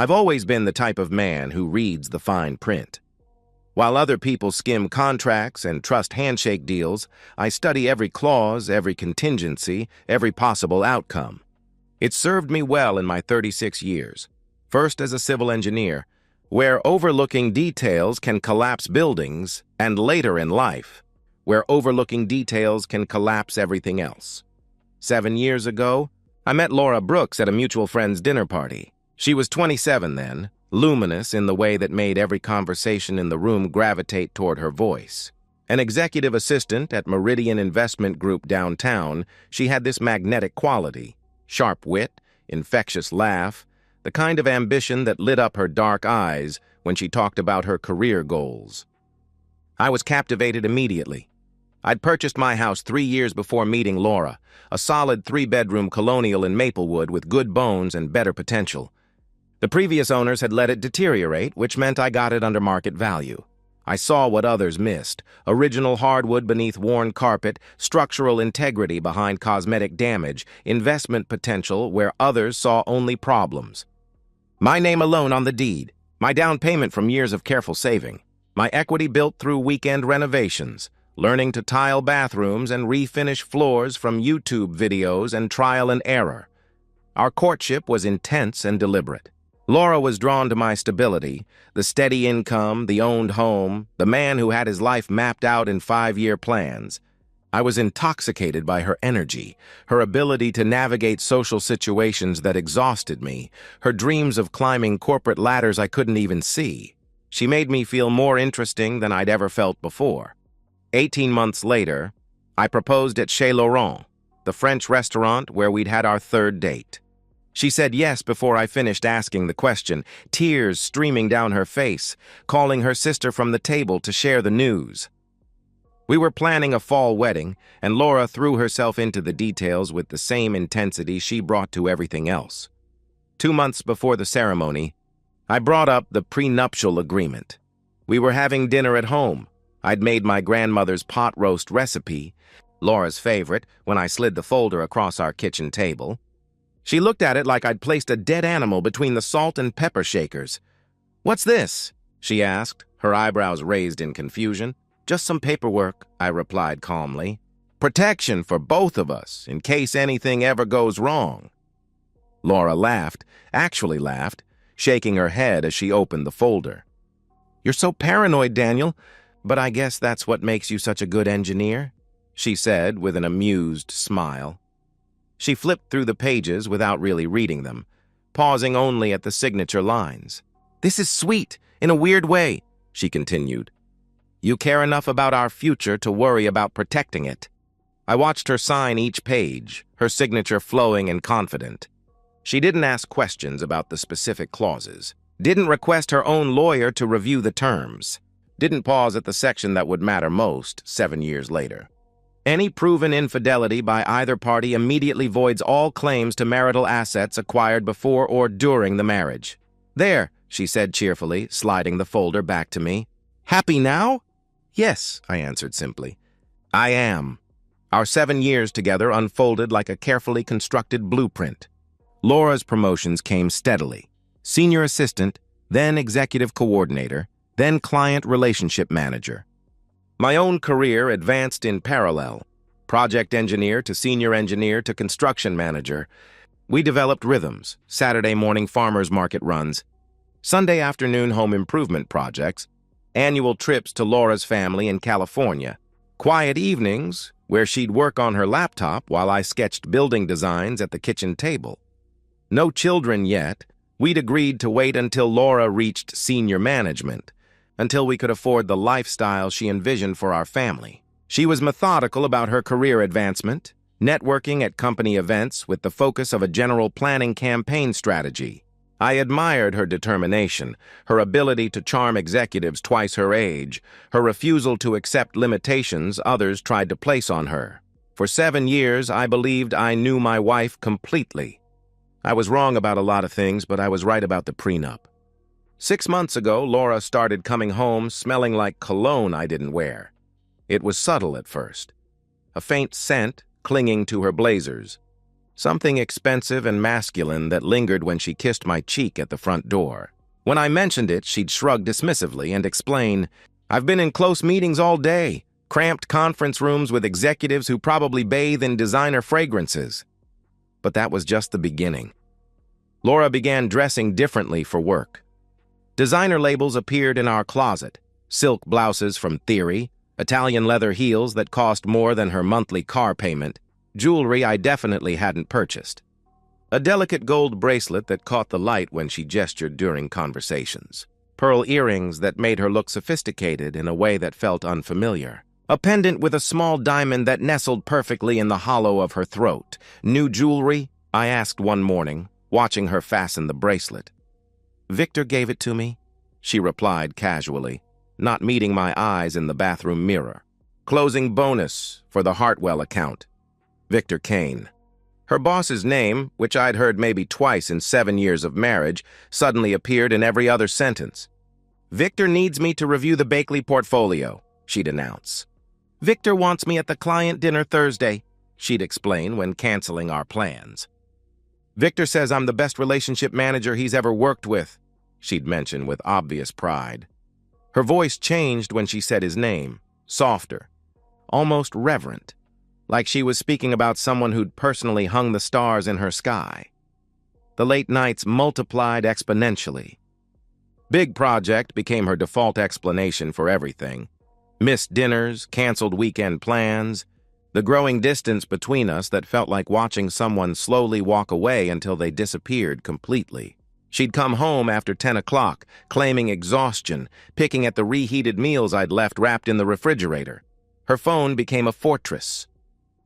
I've always been the type of man who reads the fine print. While other people skim contracts and trust handshake deals, I study every clause, every contingency, every possible outcome. It served me well in my 36 years, first as a civil engineer, where overlooking details can collapse buildings, and later in life, where overlooking details can collapse everything else. 7 years ago, I met Laura Brooks at a mutual friend's dinner party. She was 27 then, luminous in the way that made every conversation in the room gravitate toward her voice. An executive assistant at Meridian Investment Group downtown, she had this magnetic quality: sharp wit, infectious laugh, the kind of ambition that lit up her dark eyes when she talked about her career goals. I was captivated immediately. I'd purchased my house 3 years before meeting Laura, a solid 3-bedroom colonial in Maplewood with good bones and better potential. The previous owners had let it deteriorate, which meant I got it under market value. I saw what others missed: original hardwood beneath worn carpet, structural integrity behind cosmetic damage, investment potential where others saw only problems. My name alone on the deed, my down payment from years of careful saving, my equity built through weekend renovations, learning to tile bathrooms and refinish floors from YouTube videos and trial and error. Our courtship was intense and deliberate. Laura was drawn to my stability, the steady income, the owned home, the man who had his life mapped out in 5-year plans. I was intoxicated by her energy, her ability to navigate social situations that exhausted me, her dreams of climbing corporate ladders I couldn't even see. She made me feel more interesting than I'd ever felt before. 18 months later, I proposed at Chez Laurent, the French restaurant where we'd had our 3rd date. She said yes before I finished asking the question, tears streaming down her face, calling her sister from the table to share the news. We were planning a fall wedding, and Laura threw herself into the details with the same intensity she brought to everything else. 2 months before the ceremony, I brought up the prenuptial agreement. We were having dinner at home. I'd made my grandmother's pot roast recipe, Laura's favorite, when I slid the folder across our kitchen table. She looked at it like I'd placed a dead animal between the salt and pepper shakers. "What's this?" she asked, her eyebrows raised in confusion. "Just some paperwork," I replied calmly. "Protection for both of us, in case anything ever goes wrong." Laura laughed, actually laughed, shaking her head as she opened the folder. "You're so paranoid, Daniel, but I guess that's what makes you such a good engineer," she said with an amused smile. She flipped through the pages without really reading them, pausing only at the signature lines. "This is sweet, in a weird way," she continued. "You care enough about our future to worry about protecting it." I watched her sign each page, her signature flowing and confident. She didn't ask questions about the specific clauses, didn't request her own lawyer to review the terms, didn't pause at the section that would matter most 7 years later. Any proven infidelity by either party immediately voids all claims to marital assets acquired before or during the marriage. "There," she said cheerfully, sliding the folder back to me. "Happy now?" "Yes," I answered simply. "I am." Our 7 years together unfolded like a carefully constructed blueprint. Laura's promotions came steadily. Senior assistant, then executive coordinator, then client relationship manager. My own career advanced in parallel. Project engineer to senior engineer to construction manager. We developed rhythms, Saturday morning farmers market runs, Sunday afternoon home improvement projects, annual trips to Laura's family in California, quiet evenings where she'd work on her laptop while I sketched building designs at the kitchen table. No children yet. We'd agreed to wait until Laura reached senior management, until we could afford the lifestyle she envisioned for our family. She was methodical about her career advancement, networking at company events with the focus of a general planning campaign strategy. I admired her determination, her ability to charm executives twice her age, her refusal to accept limitations others tried to place on her. For 7 years, I believed I knew my wife completely. I was wrong about a lot of things, but I was right about the prenup. 6 months ago, Laura started coming home smelling like cologne I didn't wear. It was subtle at first, a faint scent clinging to her blazers. something expensive and masculine that lingered when she kissed my cheek at the front door. When I mentioned it, she'd shrug dismissively and explain, "I've been in close meetings all day, cramped conference rooms with executives who probably bathe in designer fragrances." But that was just the beginning. Laura began dressing differently for work. Designer labels appeared in our closet, silk blouses from Theory, Italian leather heels that cost more than her monthly car payment, jewelry I definitely hadn't purchased. A delicate gold bracelet that caught the light when she gestured during conversations. Pearl earrings that made her look sophisticated in a way that felt unfamiliar. A pendant with a small diamond that nestled perfectly in the hollow of her throat. "New jewelry?" I asked one morning, watching her fasten the bracelet. "Victor gave it to me," she replied casually, not meeting my eyes in the bathroom mirror. "Closing bonus for the Hartwell account. Victor Kane." Her boss's name, which I'd heard maybe twice in 7 years of marriage, suddenly appeared in every other sentence. "Victor needs me to review the Bakley portfolio," she'd announce. "Victor wants me at the client dinner Thursday," she'd explain when canceling our plans. "Victor says I'm the best relationship manager he's ever worked with," she'd mention with obvious pride. Her voice changed when she said his name, softer, almost reverent, like she was speaking about someone who'd personally hung the stars in her sky. The late nights multiplied exponentially. Big project became her default explanation for everything. Missed dinners, canceled weekend plans, the growing distance between us that felt like watching someone slowly walk away until they disappeared completely. She'd come home after 10 o'clock, claiming exhaustion, picking at the reheated meals I'd left wrapped in the refrigerator. Her phone became a fortress.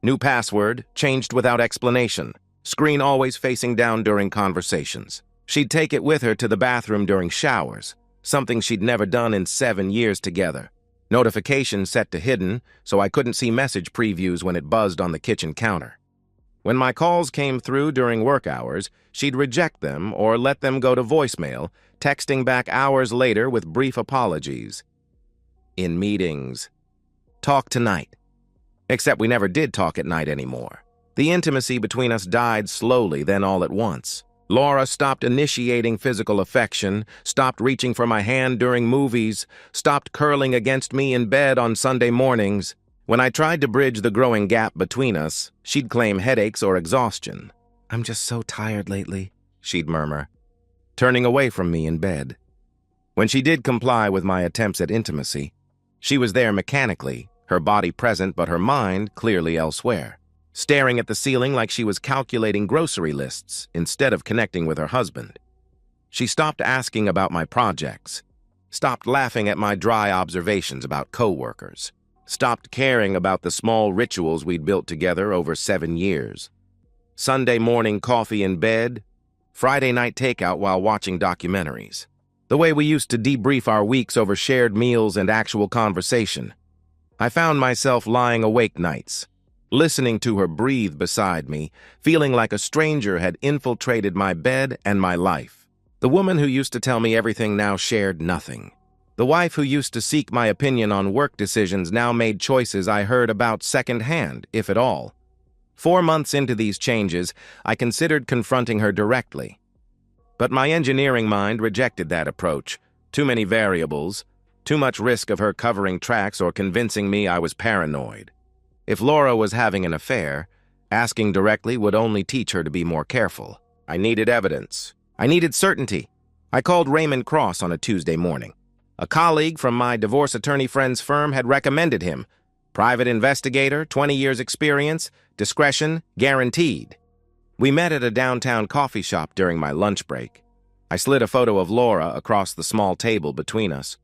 New password, changed without explanation. Screen always facing down during conversations. She'd take it with her to the bathroom during showers, something she'd never done in 7 years together. Notifications set to hidden, so I couldn't see message previews when it buzzed on the kitchen counter. When my calls came through during work hours, she'd reject them or let them go to voicemail, texting back hours later with brief apologies. In meetings. "Talk tonight." Except we never did talk at night anymore. The intimacy between us died slowly, then all at once. Laura stopped initiating physical affection, stopped reaching for my hand during movies, stopped curling against me in bed on Sunday mornings. When I tried to bridge the growing gap between us, she'd claim headaches or exhaustion. "I'm just so tired lately," she'd murmur, turning away from me in bed. When she did comply with my attempts at intimacy, she was there mechanically, her body present but her mind clearly elsewhere, staring at the ceiling like she was calculating grocery lists instead of connecting with her husband. She stopped asking about my projects, stopped laughing at my dry observations about coworkers, stopped caring about the small rituals we'd built together over 7 years. Sunday morning coffee in bed, Friday night takeout while watching documentaries. The way we used to debrief our weeks over shared meals and actual conversation. I found myself lying awake nights, listening to her breathe beside me, feeling like a stranger had infiltrated my bed and my life. The woman who used to tell me everything now shared nothing. The wife who used to seek my opinion on work decisions now made choices I heard about secondhand, if at all. 4 months into these changes, I considered confronting her directly. But my engineering mind rejected that approach. Too many variables, too much risk of her covering tracks or convincing me I was paranoid. If Laura was having an affair, asking directly would only teach her to be more careful. I needed evidence. I needed certainty. I called Raymond Cross on a Tuesday morning. A colleague from my divorce attorney friend's firm had recommended him. Private investigator, 20 years experience, discretion guaranteed. We met at a downtown coffee shop during my lunch break. I slid a photo of Laura across the small table between us.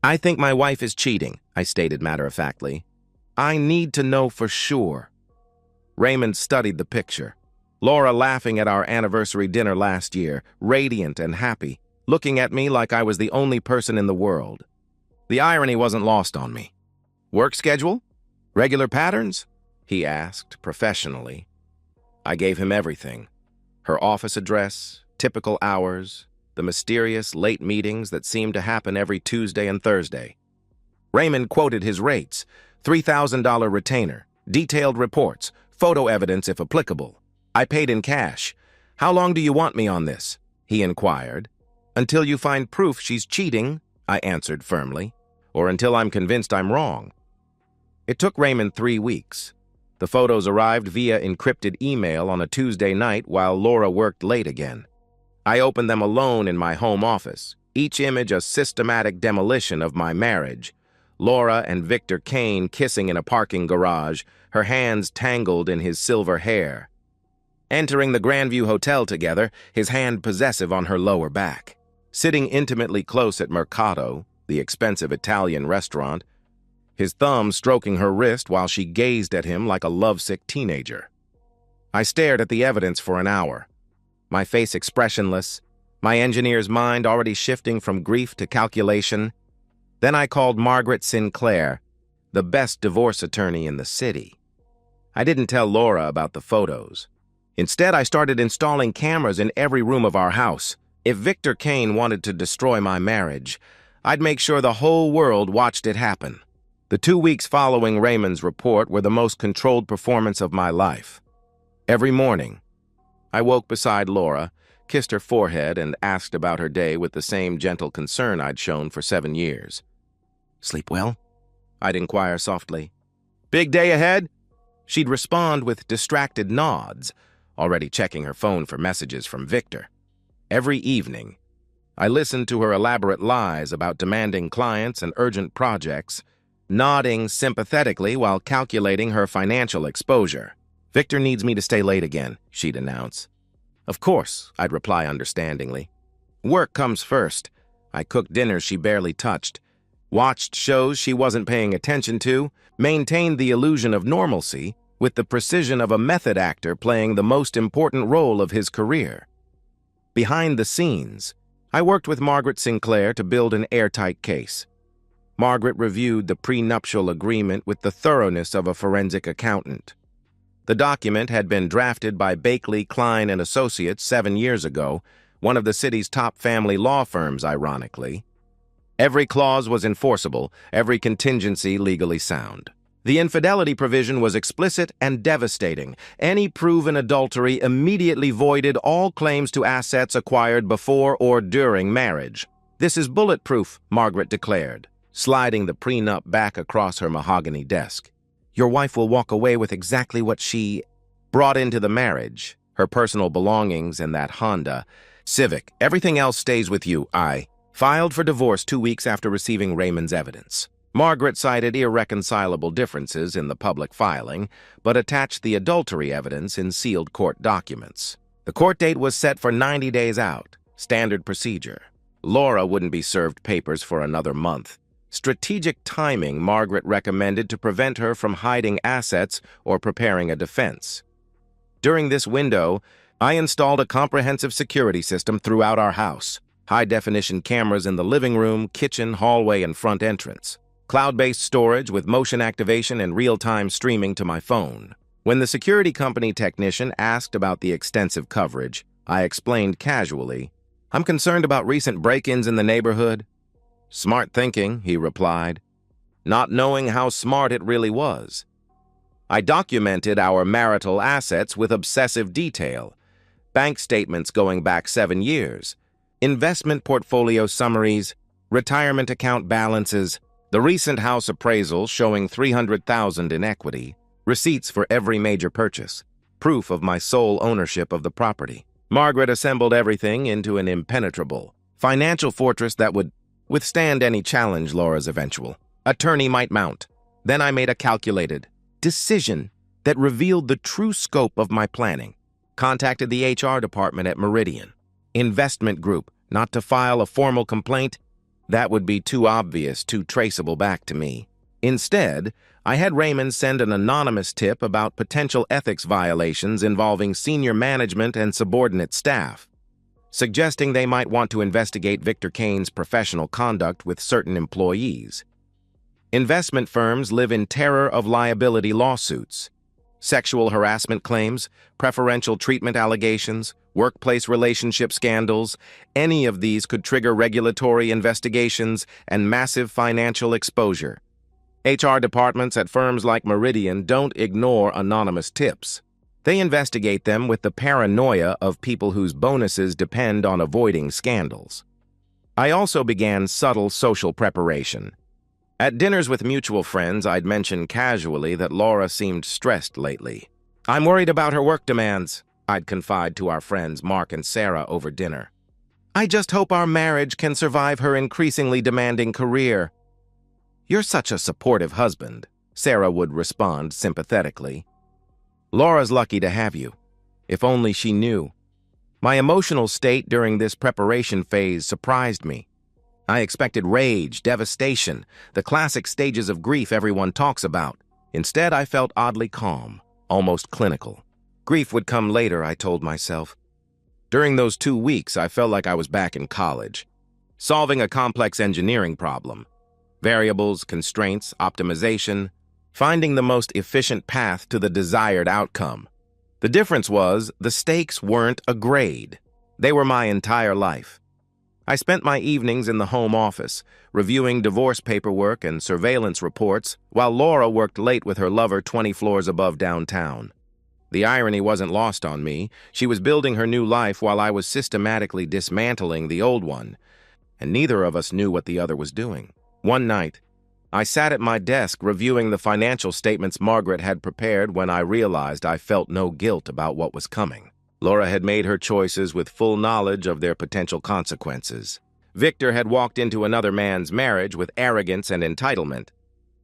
"I think my wife is cheating," I stated matter-of-factly. "I need to know for sure." Raymond studied the picture. Laura laughing at our anniversary dinner last year, radiant and happy, looking at me like I was the only person in the world. The irony wasn't lost on me. "Work schedule? Regular patterns?" he asked professionally. I gave him everything. Her office address, typical hours, the mysterious late meetings that seemed to happen every Tuesday and Thursday. Raymond quoted his rates, $3,000 retainer, detailed reports, photo evidence if applicable. I paid in cash. How long do you want me on this? He inquired. Until you find proof she's cheating, I answered firmly, or until I'm convinced I'm wrong. It took Raymond 3 weeks. The photos arrived via encrypted email on a Tuesday night while Laura worked late again. I opened them alone in my home office, each image a systematic demolition of my marriage. Laura and Victor Kane kissing in a parking garage, her hands tangled in his silver hair. Entering the Grandview Hotel together, his hand possessive on her lower back. Sitting intimately close at Mercato, the expensive Italian restaurant, his thumb stroking her wrist while she gazed at him like a lovesick teenager. I stared at the evidence for an hour, my face expressionless, my engineer's mind already shifting from grief to calculation. Then I called Margaret Sinclair, the best divorce attorney in the city. I didn't tell Laura about the photos. Instead, I started installing cameras in every room of our house. If Victor Kane wanted to destroy my marriage, I'd make sure the whole world watched it happen. The 2 weeks following Raymond's report were the most controlled performance of my life. Every morning, I woke beside Laura, kissed her forehead, and asked about her day with the same gentle concern I'd shown for 7 years. "Sleep well?" I'd inquire softly. "Big day ahead?" She'd respond with distracted nods, already checking her phone for messages from Victor. Every evening, I listened to her elaborate lies about demanding clients and urgent projects, nodding sympathetically while calculating her financial exposure. "Victor needs me to stay late again," she'd announce. "Of course," I'd reply understandingly. Work comes first. I cooked dinners she barely touched, watched shows she wasn't paying attention to, maintained the illusion of normalcy with the precision of a method actor playing the most important role of his career. Behind the scenes, I worked with Margaret Sinclair to build an airtight case. Margaret reviewed the prenuptial agreement with the thoroughness of a forensic accountant. The document had been drafted by Bakley, Klein & Associates 7 years ago, one of the city's top family law firms, ironically. Every clause was enforceable, every contingency legally sound. The infidelity provision was explicit and devastating. Any proven adultery immediately voided all claims to assets acquired before or during marriage. "This is bulletproof," Margaret declared, sliding the prenup back across her mahogany desk. "Your wife will walk away with exactly what she brought into the marriage, her personal belongings and that Honda Civic. Everything else stays with you." I filed for divorce 2 weeks after receiving Raymond's evidence. Margaret cited irreconcilable differences in the public filing, but attached the adultery evidence in sealed court documents. The court date was set for 90 days out, standard procedure. Laura wouldn't be served papers for another month. Strategic timing, Margaret recommended, to prevent her from hiding assets or preparing a defense. During this window, I installed a comprehensive security system throughout our house. High-definition cameras in the living room, kitchen, hallway, and front entrance. Cloud-based storage with motion activation and real-time streaming to my phone. When the security company technician asked about the extensive coverage, I explained casually, "I'm concerned about recent break-ins in the neighborhood." "Smart thinking," he replied, not knowing how smart it really was. I documented our marital assets with obsessive detail, bank statements going back 7 years, investment portfolio summaries, retirement account balances, the recent house appraisal showing $300,000 in equity, receipts for every major purchase, proof of my sole ownership of the property. Margaret assembled everything into an impenetrable financial fortress that would withstand any challenge Laura's eventual attorney might mount. Then I made a calculated decision that revealed the true scope of my planning. Contacted the HR department at Meridian Investment Group, not to file a formal complaint. That would be too obvious, too traceable back to me. Instead, I had Raymond send an anonymous tip about potential ethics violations involving senior management and subordinate staff, suggesting they might want to investigate Victor Kane's professional conduct with certain employees. Investment firms live in terror of liability lawsuits. Sexual harassment claims, preferential treatment allegations, workplace relationship scandals, any of these could trigger regulatory investigations and massive financial exposure. HR departments at firms like Meridian don't ignore anonymous tips. They investigate them with the paranoia of people whose bonuses depend on avoiding scandals. I also began subtle social preparation. At dinners with mutual friends, I'd mention casually that Laura seemed stressed lately. "I'm worried about her work demands," I'd confide to our friends Mark and Sarah over dinner. "I just hope our marriage can survive her increasingly demanding career." "You're such a supportive husband," Sarah would respond sympathetically. "Laura's lucky to have you. If only she knew." My emotional state during this preparation phase surprised me. I expected rage, devastation, the classic stages of grief everyone talks about. Instead, I felt oddly calm, almost clinical. Grief would come later, I told myself. During those 2 weeks, I felt like I was back in college, solving a complex engineering problem. Variables, constraints, optimization, finding the most efficient path to the desired outcome. The difference was, the stakes weren't a grade. They were my entire life. I spent my evenings in the home office, reviewing divorce paperwork and surveillance reports, while Laura worked late with her lover 20 floors above downtown. The irony wasn't lost on me. She was building her new life while I was systematically dismantling the old one, and neither of us knew what the other was doing. One night, I sat at my desk reviewing the financial statements Margaret had prepared when I realized I felt no guilt about what was coming. Laura had made her choices with full knowledge of their potential consequences. Victor had walked into another man's marriage with arrogance and entitlement,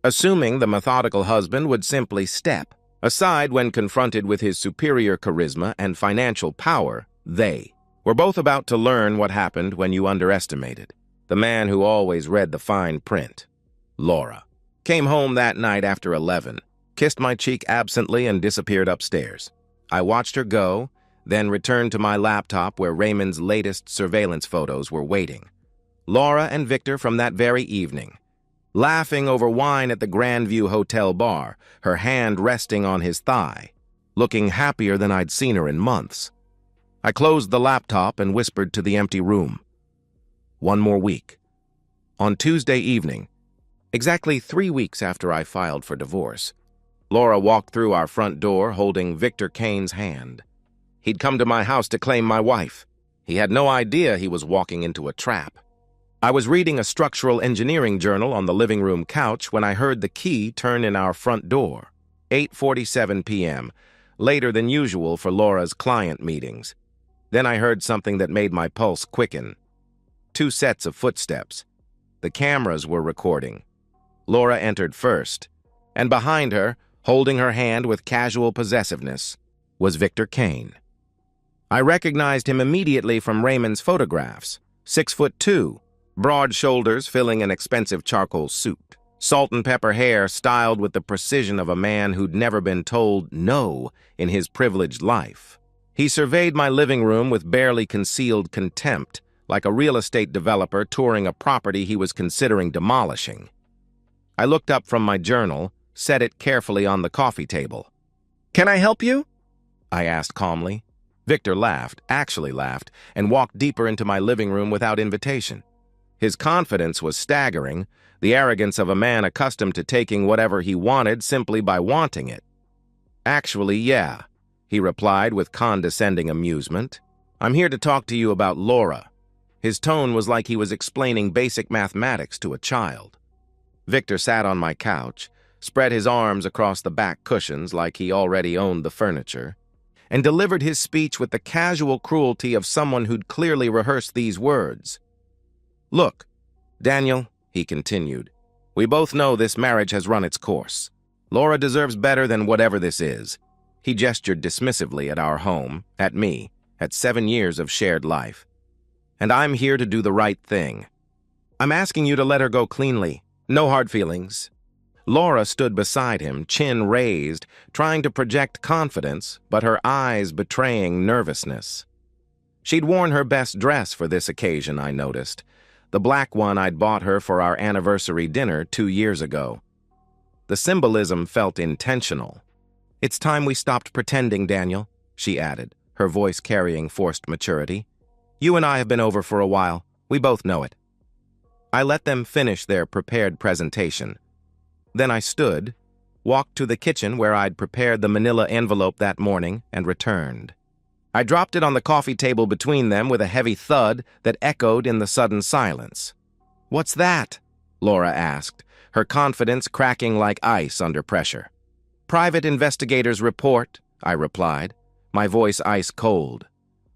assuming the methodical husband would simply step aside when confronted with his superior charisma and financial power. They were both about to learn what happened when you underestimated the man who always read the fine print. Laura came home that night after 11, kissed my cheek absently, and disappeared upstairs. I watched her go, then returned to my laptop where Raymond's latest surveillance photos were waiting. Laura and Victor from that very evening, laughing over wine at the Grandview Hotel bar, her hand resting on his thigh, looking happier than I'd seen her in months. I closed the laptop and whispered to the empty room. One more week. On Tuesday evening, exactly 3 weeks after I filed for divorce, Laura walked through our front door holding Victor Kane's hand. He'd come to my house to claim my wife. He had no idea he was walking into a trap. I was reading a structural engineering journal on the living room couch when I heard the key turn in our front door. 8:47 p.m., later than usual for Laura's client meetings. Then I heard something that made my pulse quicken. 2 sets of footsteps. The cameras were recording. Laura entered first, and behind her, holding her hand with casual possessiveness, was Victor Kane. I recognized him immediately from Raymond's photographs. 6'2", broad shoulders filling an expensive charcoal suit, salt and pepper hair styled with the precision of a man who'd never been told no in his privileged life. He surveyed my living room with barely concealed contempt, like a real estate developer touring a property he was considering demolishing. I looked up from my journal, set it carefully on the coffee table. "Can I help you?" I asked calmly. Victor laughed, actually laughed, and walked deeper into my living room without invitation. His confidence was staggering, the arrogance of a man accustomed to taking whatever he wanted simply by wanting it. "Actually, yeah," he replied with condescending amusement. "I'm here to talk to you about Laura." His tone was like he was explaining basic mathematics to a child. Victor sat on my couch, spread his arms across the back cushions like he already owned the furniture, and delivered his speech with the casual cruelty of someone who'd clearly rehearsed these words. "Look, Daniel," he continued, "we both know this marriage has run its course. Laura deserves better than whatever this is." He gestured dismissively at our home, at me, at 7 years of shared life. "And I'm here to do the right thing. I'm asking you to let her go cleanly. No hard feelings." Laura stood beside him, chin raised, trying to project confidence, but her eyes betraying nervousness. She'd worn her best dress for this occasion, I noticed, the black one I'd bought her for our anniversary dinner 2 years ago. The symbolism felt intentional. "It's time we stopped pretending, Daniel," she added, her voice carrying forced maturity. "You and I have been over for a while. We both know it." I let them finish their prepared presentation. Then I stood, walked to the kitchen where I'd prepared the manila envelope that morning, and returned. I dropped it on the coffee table between them with a heavy thud that echoed in the sudden silence. "What's that?" Laura asked, her confidence cracking like ice under pressure. "Private investigators' report," I replied, my voice ice cold.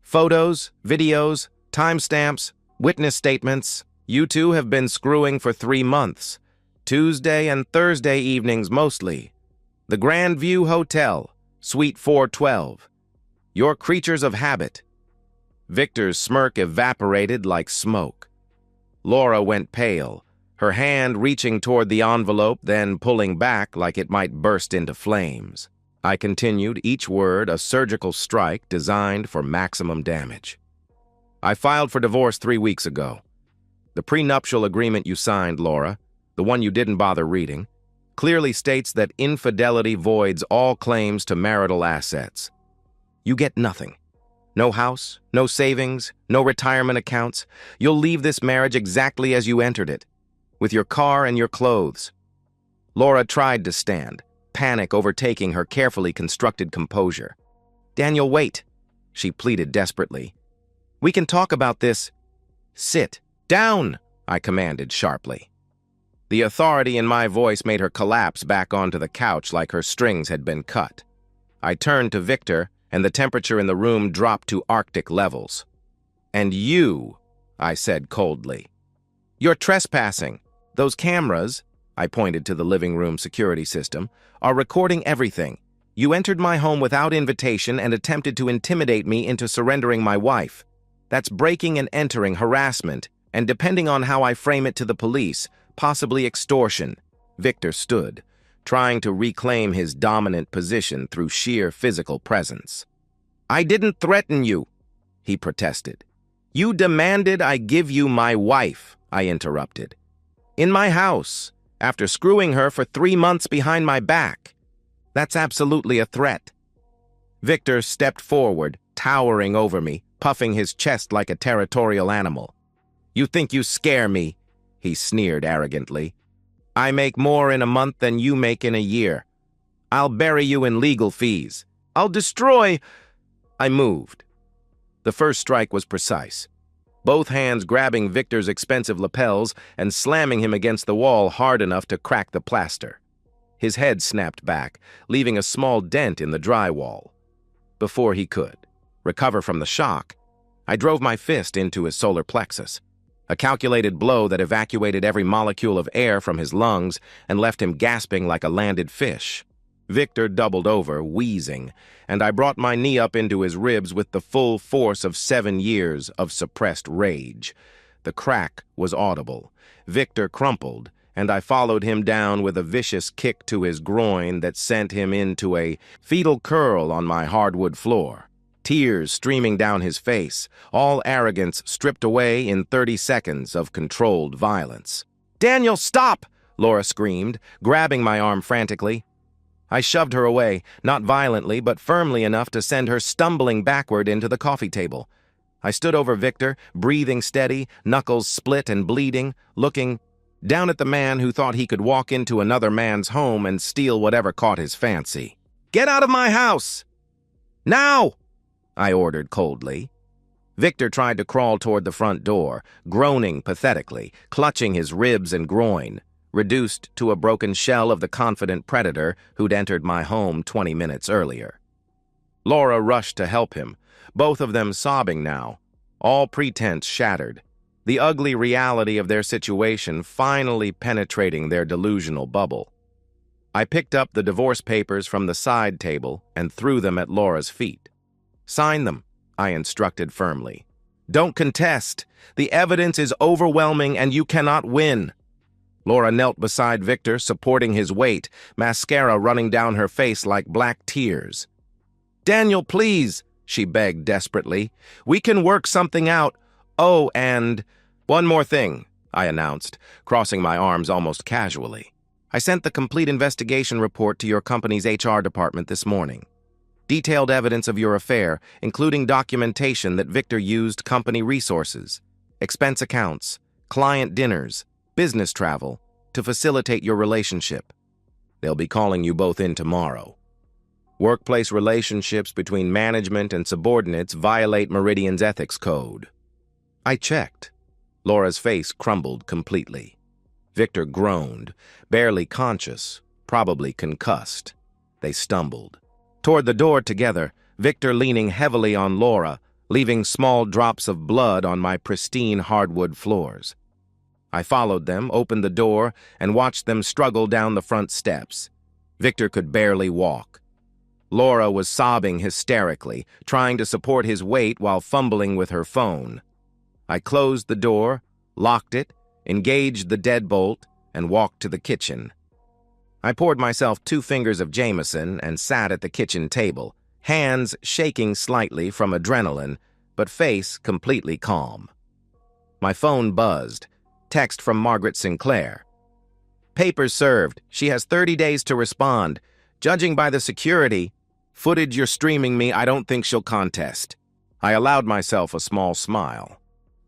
"Photos, videos, timestamps, witness statements. You two have been screwing for 3 months. Tuesday and Thursday evenings mostly. The Grand View Hotel, Suite 412. You're creatures of habit." Victor's smirk evaporated like smoke. Laura went pale, her hand reaching toward the envelope, then pulling back like it might burst into flames. I continued, each word a surgical strike designed for maximum damage. "I filed for divorce 3 weeks ago. The prenuptial agreement you signed, Laura, the one you didn't bother reading, clearly states that infidelity voids all claims to marital assets. You get nothing. No house, no savings, no retirement accounts. You'll leave this marriage exactly as you entered it, with your car and your clothes." Laura tried to stand, panic overtaking her carefully constructed composure. "Daniel, wait," she pleaded desperately. "We can talk about this." "Sit down," I commanded sharply. The authority in my voice made her collapse back onto the couch like her strings had been cut. I turned to Victor, and the temperature in the room dropped to Arctic levels. "And you," I said coldly. "You're trespassing. Those cameras," I pointed to the living room security system, "are recording everything. You entered my home without invitation and attempted to intimidate me into surrendering my wife. That's breaking and entering, harassment, and depending on how I frame it to the police, possibly extortion." Victor stood, trying to reclaim his dominant position through sheer physical presence. "I didn't threaten you," he protested. "You demanded I give you my wife," I interrupted. "In my house, after screwing her for 3 months behind my back. That's absolutely a threat." Victor stepped forward, towering over me, puffing his chest like a territorial animal. "You think you scare me?" he sneered arrogantly. "I make more in a month than you make in a year. I'll bury you in legal fees. I'll destroy—" I moved. The first strike was precise, both hands grabbing Victor's expensive lapels and slamming him against the wall hard enough to crack the plaster. His head snapped back, leaving a small dent in the drywall. Before he could recover from the shock, I drove my fist into his solar plexus, a calculated blow that evacuated every molecule of air from his lungs and left him gasping like a landed fish. Victor doubled over, wheezing, and I brought my knee up into his ribs with the full force of 7 years of suppressed rage. The crack was audible. Victor crumpled, and I followed him down with a vicious kick to his groin that sent him into a fetal curl on my hardwood floor. Tears streaming down his face, all arrogance stripped away in 30 seconds of controlled violence. "Daniel, stop!" Laura screamed, grabbing my arm frantically. I shoved her away, not violently, but firmly enough to send her stumbling backward into the coffee table. I stood over Victor, breathing steady, knuckles split and bleeding, looking down at the man who thought he could walk into another man's home and steal whatever caught his fancy. "Get out of my house! Now!" I ordered coldly. Victor tried to crawl toward the front door, groaning pathetically, clutching his ribs and groin, reduced to a broken shell of the confident predator who'd entered my home 20 minutes earlier. Laura rushed to help him, both of them sobbing now, all pretense shattered, the ugly reality of their situation finally penetrating their delusional bubble. I picked up the divorce papers from the side table and threw them at Laura's feet. "Sign them," I instructed firmly. "Don't contest. The evidence is overwhelming and you cannot win." Laura knelt beside Victor, supporting his weight, mascara running down her face like black tears. "Daniel, please," she begged desperately. "We can work something out. Oh, and one more thing," I announced, crossing my arms almost casually. "I sent the complete investigation report to your company's HR department this morning. Detailed evidence of your affair, including documentation that Victor used company resources, expense accounts, client dinners, business travel, to facilitate your relationship. They'll be calling you both in tomorrow. Workplace relationships between management and subordinates violate Meridian's ethics code. I checked. Laura's face crumbled completely. Victor groaned, barely conscious, probably concussed. They stumbled toward the door together, Victor leaning heavily on Laura, leaving small drops of blood on my pristine hardwood floors. I followed them, opened the door, and watched them struggle down the front steps. Victor could barely walk. Laura was sobbing hysterically, trying to support his weight while fumbling with her phone. I closed the door, locked it, engaged the deadbolt, and walked to the kitchen. I poured myself 2 fingers of Jameson and sat at the kitchen table, hands shaking slightly from adrenaline, but face completely calm. My phone buzzed. Text from Margaret Sinclair. "Papers served. She has 30 days to respond. Judging by the security footage you're streaming me, I don't think she'll contest." I allowed myself a small smile.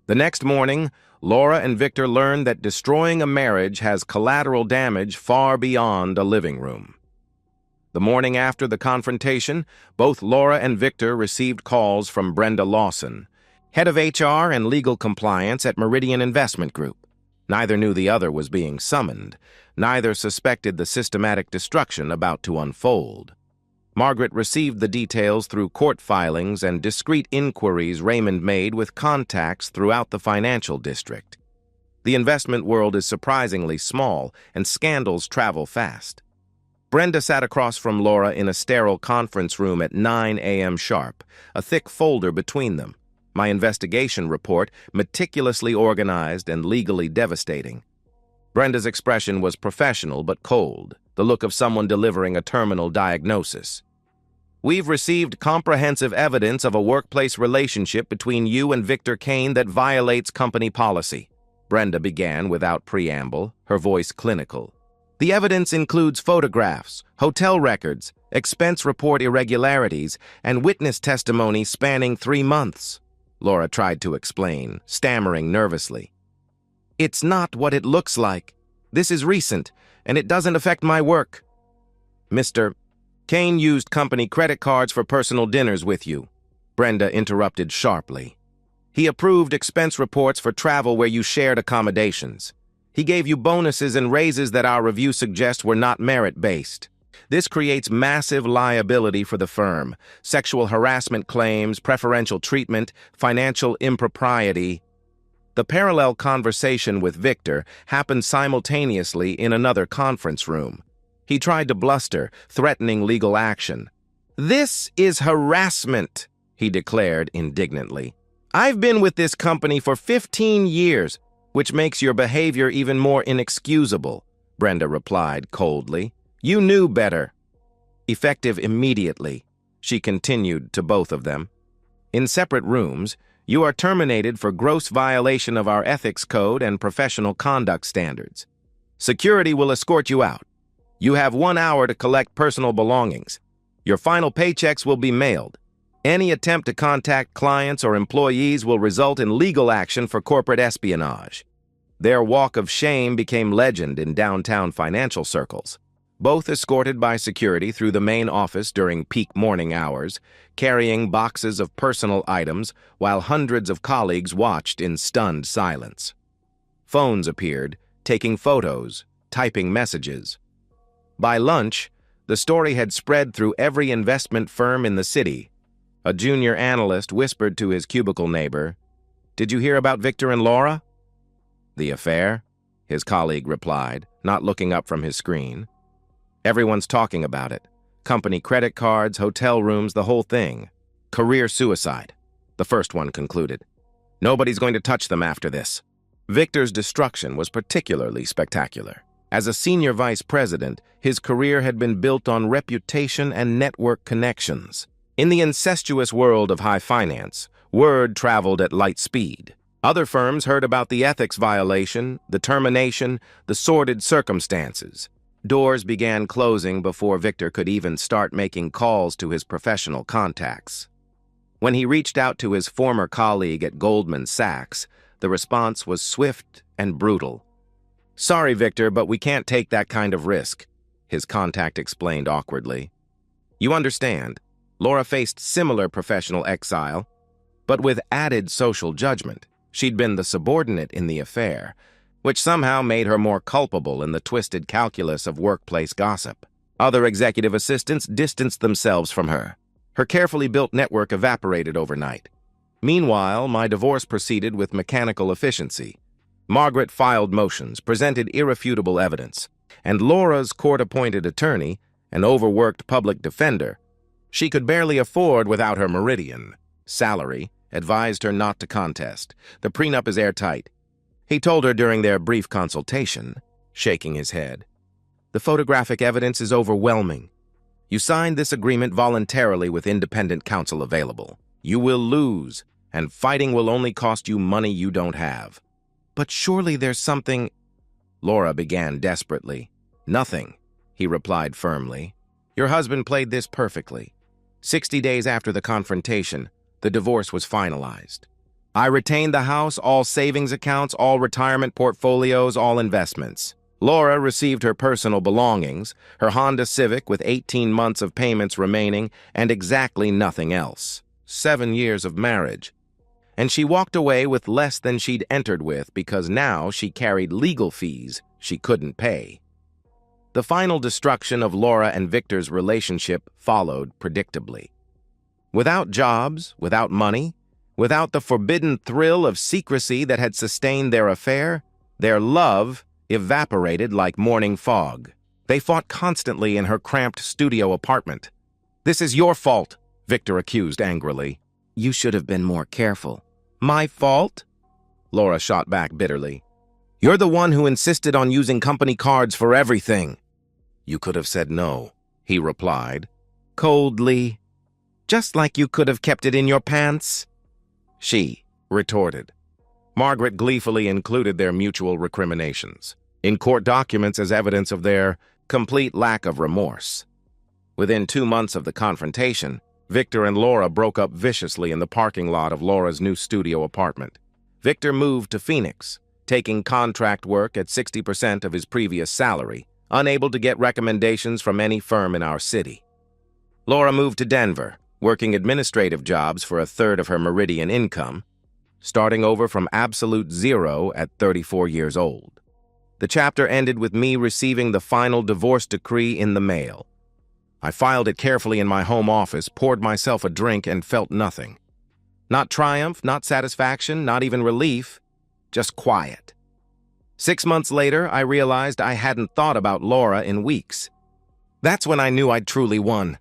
The next morning, Laura and Victor learned that destroying a marriage has collateral damage far beyond a living room. The morning after the confrontation, both Laura and Victor received calls from Brenda Lawson, head of HR and legal compliance at Meridian Investment Group. Neither knew the other was being summoned. Neither suspected the systematic destruction about to unfold. Margaret received the details through court filings and discreet inquiries Raymond made with contacts throughout the financial district. The investment world is surprisingly small, and scandals travel fast. Brenda sat across from Laura in a sterile conference room at 9 a.m. sharp, a thick folder between them. My investigation report, meticulously organized and legally devastating. Brenda's expression was professional but cold, the look of someone delivering a terminal diagnosis. "We've received comprehensive evidence of a workplace relationship between you and Victor Kane that violates company policy," Brenda began without preamble, her voice clinical. "The evidence includes photographs, hotel records, expense report irregularities, and witness testimony spanning 3 months," Laura tried to explain, stammering nervously. "It's not what it looks like. This is recent, and it doesn't affect my work." "Mr. Kane used company credit cards for personal dinners with you," Brenda interrupted sharply. "He approved expense reports for travel where you shared accommodations. He gave you bonuses and raises that our review suggests were not merit-based. This creates massive liability for the firm: sexual harassment claims, preferential treatment, financial impropriety." The parallel conversation with Victor happened simultaneously in another conference room. He tried to bluster, threatening legal action. "This is harassment," he declared indignantly. "I've been with this company for 15 years, which makes your behavior even more inexcusable," Brenda replied coldly. "You knew better." "Effective immediately," she continued to both of them. "In separate rooms, you are terminated for gross violation of our ethics code and professional conduct standards. Security will escort you out. You have 1 hour to collect personal belongings. Your final paychecks will be mailed. Any attempt to contact clients or employees will result in legal action for corporate espionage." Their walk of shame became legend in downtown financial circles. Both escorted by security through the main office during peak morning hours, carrying boxes of personal items while hundreds of colleagues watched in stunned silence. Phones appeared, taking photos, typing messages. By lunch, the story had spread through every investment firm in the city. A junior analyst whispered to his cubicle neighbor, "Did you hear about Victor and Laura?" "The affair?" his colleague replied, not looking up from his screen. "Everyone's talking about it. Company credit cards, hotel rooms, the whole thing. Career suicide," the first one concluded. "Nobody's going to touch them after this." Victor's destruction was particularly spectacular. As a senior vice president, his career had been built on reputation and network connections. In the incestuous world of high finance, word traveled at light speed. Other firms heard about the ethics violation, the termination, the sordid circumstances. Doors began closing before Victor could even start making calls to his professional contacts. When he reached out to his former colleague at Goldman Sachs, the response was swift and brutal. "Sorry, Victor, but we can't take that kind of risk. his contact explained awkwardly. You understand, Laura faced similar professional exile, but with added social judgment. She'd been the subordinate in the affair, which somehow made her more culpable in the twisted calculus of workplace gossip. Other executive assistants distanced themselves from her. Her carefully built network evaporated overnight. Meanwhile, my divorce proceeded with mechanical efficiency. Margaret filed motions, presented irrefutable evidence, and Laura's court-appointed attorney, an overworked public defender, she could barely afford without her meridian salary, advised her not to contest. The prenup is airtight. He told her during their brief consultation, shaking his head. The photographic evidence is overwhelming. You signed this agreement voluntarily with independent counsel available. You will lose, and fighting will only cost you money you don't have. But surely there's something... Laura began desperately. Nothing, he replied firmly. Your husband played this perfectly. 60 days after the confrontation, the divorce was finalized. I retained the house, all savings accounts, all retirement portfolios, all investments. Laura received her personal belongings, her Honda Civic with 18 months of payments remaining, and exactly nothing else. 7 years of marriage. And she walked away with less than she'd entered with because now she carried legal fees she couldn't pay. The final destruction of Laura and Victor's relationship followed predictably. Without jobs, without money, without the forbidden thrill of secrecy that had sustained their affair, their love evaporated like morning fog. They fought constantly in her cramped studio apartment. This is your fault, Victor accused angrily. You should have been more careful. My fault? Laura shot back bitterly. You're the one who insisted on using company cards for everything. You could have said no, he replied, coldly. Just like you could have kept it in your pants? She retorted. Margaret gleefully included their mutual recriminations in court documents as evidence of their complete lack of remorse. Within 2 months of the confrontation, Victor and Laura broke up viciously in the parking lot of Laura's new studio apartment. Victor moved to Phoenix, taking contract work at 60% of his previous salary, unable to get recommendations from any firm in our city. Laura moved to Denver, working administrative jobs for a third of her meridian income, starting over from absolute zero at 34 years old. The chapter ended with me receiving the final divorce decree in the mail. I filed it carefully in my home office, poured myself a drink, and felt nothing. Not triumph, not satisfaction, not even relief, just quiet. 6 months later, I realized I hadn't thought about Laura in weeks. That's when I knew I'd truly won.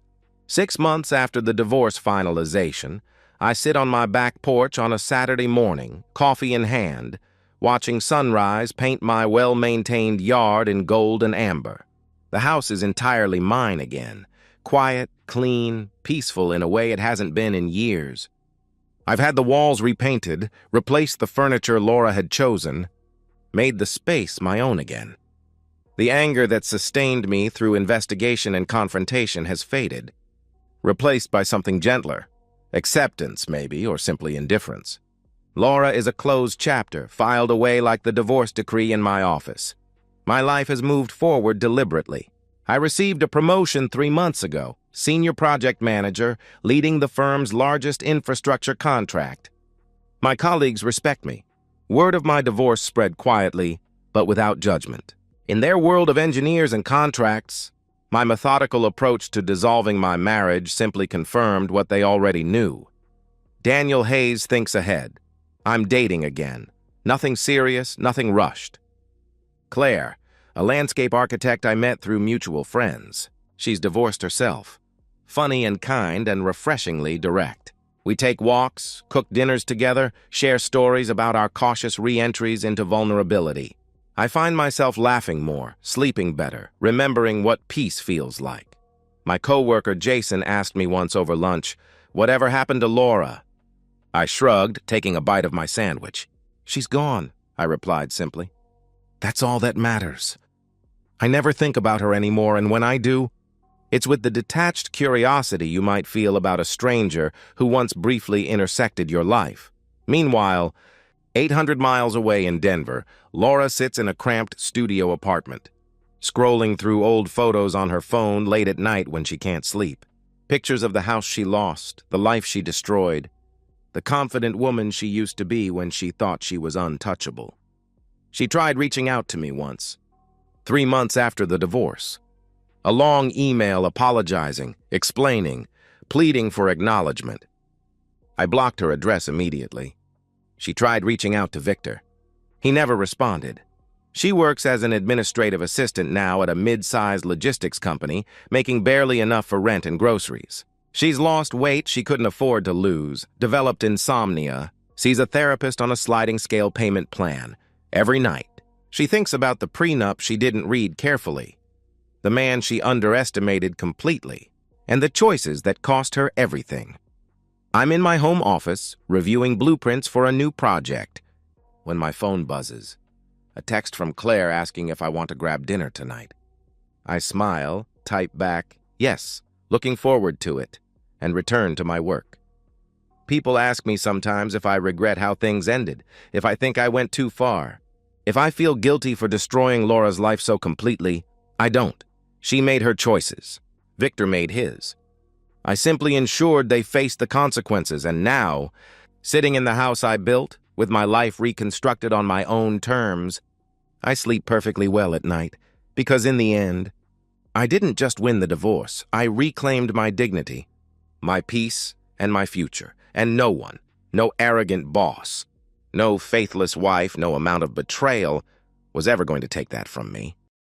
6 months after the divorce finalization, I sit on my back porch on a Saturday morning, coffee in hand, watching sunrise paint my well-maintained yard in gold and amber. The house is entirely mine again, quiet, clean, peaceful in a way it hasn't been in years. I've had the walls repainted, replaced the furniture Laura had chosen, made the space my own again. The anger that sustained me through investigation and confrontation has faded, replaced by something gentler. Acceptance, maybe, or simply indifference. Laura is a closed chapter, filed away like the divorce decree in my office. My life has moved forward deliberately. I received a promotion 3 months ago, senior project manager, leading the firm's largest infrastructure contract. My colleagues respect me. Word of my divorce spread quietly, but without judgment. In their world of engineers and contracts, my methodical approach to dissolving my marriage simply confirmed what they already knew. Daniel Hayes thinks ahead. I'm dating again. Nothing serious, nothing rushed. Claire, a landscape architect I met through mutual friends. She's divorced herself. Funny and kind and refreshingly direct. We take walks, cook dinners together, share stories about our cautious re-entries into vulnerability. I find myself laughing more, sleeping better, remembering what peace feels like. My coworker Jason asked me once over lunch, "Whatever happened to Laura?" I shrugged, taking a bite of my sandwich. "She's gone," I replied simply. "That's all that matters." I never think about her anymore, and when I do, it's with the detached curiosity you might feel about a stranger who once briefly intersected your life. Meanwhile, 800 miles away in Denver, Laura sits in a cramped studio apartment. scrolling through old photos on her phone late at night when she can't sleep. Pictures of the house she lost, the life she destroyed, the confident woman she used to be when she thought she was untouchable. She tried reaching out to me once, 3 months after the divorce. A long email apologizing, explaining, pleading for acknowledgement. I blocked her address immediately. She tried reaching out to Victor. He never responded. She works as an administrative assistant now at a mid-sized logistics company, making barely enough for rent and groceries. She's lost weight she couldn't afford to lose, developed insomnia, sees a therapist on a sliding scale payment plan. Every night, she thinks about the prenup she didn't read carefully, the man she underestimated completely, and the choices that cost her everything. I'm in my home office, reviewing blueprints for a new project, when my phone buzzes. A text from Claire asking if I want to grab dinner tonight. I smile, type back, yes, looking forward to it, and return to my work. People ask me sometimes if I regret how things ended, if I think I went too far. If I feel guilty for destroying Laura's life so completely, I don't. She made her choices. Victor made his. I simply ensured they faced the consequences, and now, sitting in the house I built, with my life reconstructed on my own terms, I sleep perfectly well at night, because in the end, I didn't just win the divorce, I reclaimed my dignity, my peace, and my future, and no one, no arrogant boss, no faithless wife, no amount of betrayal was ever going to take that from me.